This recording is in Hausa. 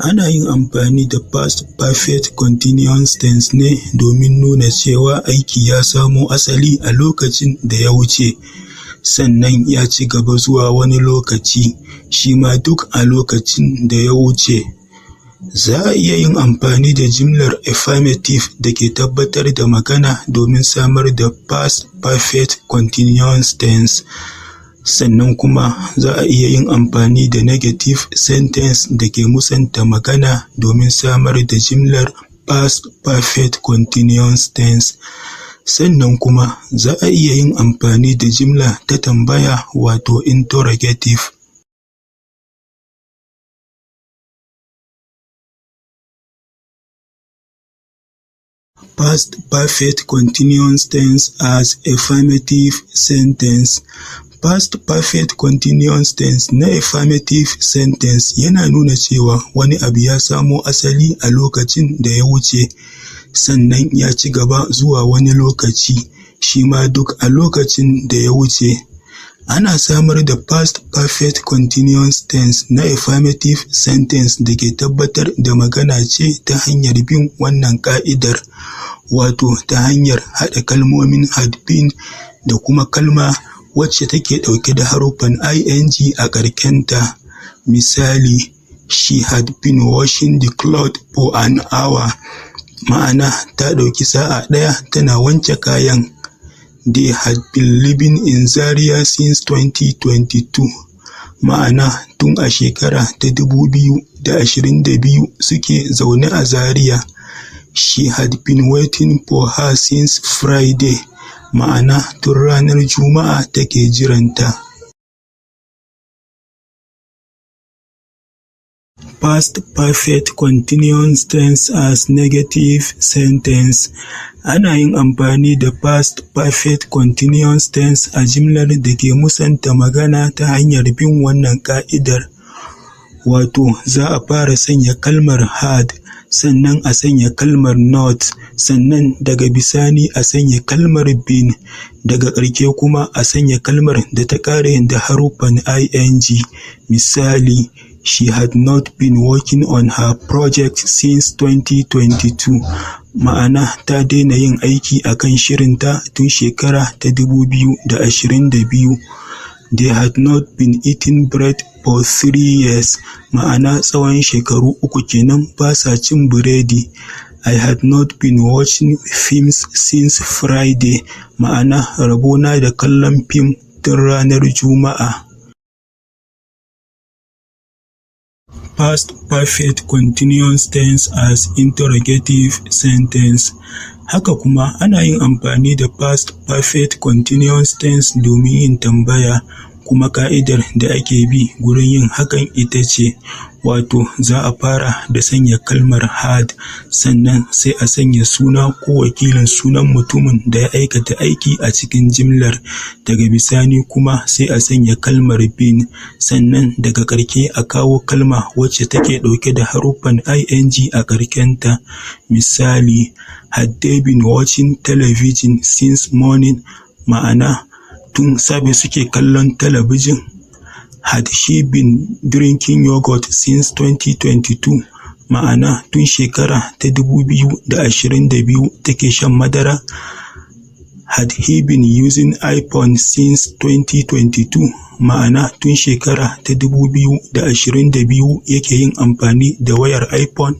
Ana yin amfani da past perfect continuous tense ne domin nuna cewa aiki ya samo asali a lokacin da ya wuce, sannan ya ci gaba zuwa wani lokaci, shi ma duk a lokacin da ya wuce. Za a iya yin amfani da jimlar affirmative da ke tabbatar da magana domin samar da past perfect continuous tense. Sannan kuma za a iya yin amfani da negative sentence da ke musanta magana domin samar da jimlar past perfect continuous tense. Sannan kuma za a iya yin amfani da jimla ta tambaya wato interrogative. Past perfect continuous tense as affirmative sentence. Past perfect continuous tense na affirmative sentence yana nuna cewa wani abu ya samo asali a lokacin da ya wuce, sannan ya ci gaba zuwa wani lokaci, shi ma duk a lokacin da ya wuce. Ana samar da past perfect continuous tense na affirmative sentence da ke tabbatar da magana ce ta hanyar bin wannan ƙa'idar, wato ta hanyar haɗa kalmomin had been da kuma kalma wacce take ɗauke da haruffan ing a ƙarkenta. Misali, she had been washing the clothes for an hour, ma'ana ta ɗauki sa'a ɗaya tana wanke kayan. They had been living in Zaria since 2022, ma'ana tun a shekara ta 2022 suke zaune a Zaria. She had been waiting for her since Friday, ma'ana tun ranar Juma'a take jiranta. Past perfect continuous tense as negative sentence. Ana yin amfani da past perfect continuous tense a jimlar da ke musanta magana ta hanyar bin wannan ƙa'idar. Wato, za a fara sanya kalmar had, sannan a sanya kalmar not, sannan daga bisani a sanya kalmar been, daga ƙarshe kuma a sanya kalmar da ta ƙare da haruffan ing. Misali, she had not been working on her project since 2022, ma'ana ta daina yin aiki a kan shirinta tun shekara ta 2022. They had not been eating bread for 3 years, ma'ana tsawon shekaru 3 kenan ba sa cin biredi. I had not been watching films since Friday, ma'ana rabona da kallon fim tun ranar Juma'a. Past perfect continuous tense as interrogative sentence. Haka kuma ana yin amfani da past perfect continuous tense domin yin tambaya, kuma ka'idar da ake bi gurin yin hakan ita ce, wato za a fara da sanya kalmar had, sannan sai a sanya suna ko wakilin sunan mutumin da ya aikata aiki a cikin jimlar, daga bisani kuma sai a sanya kalmar been, sannan daga ƙarshe a kawo kalma wacce take ɗauke da haruffan ing a ƙarkenta. Misali, had they been watching television since morning, ma'ana tun safe suke kallon talabijin. Had she been drinking yogurt since 2022, ma'ana tun shekara ta 2022 take shan madara. Had he been using iPhone since 2022, ma'ana tun shekara ta 2022 yake yin amfani da wayar iPhone.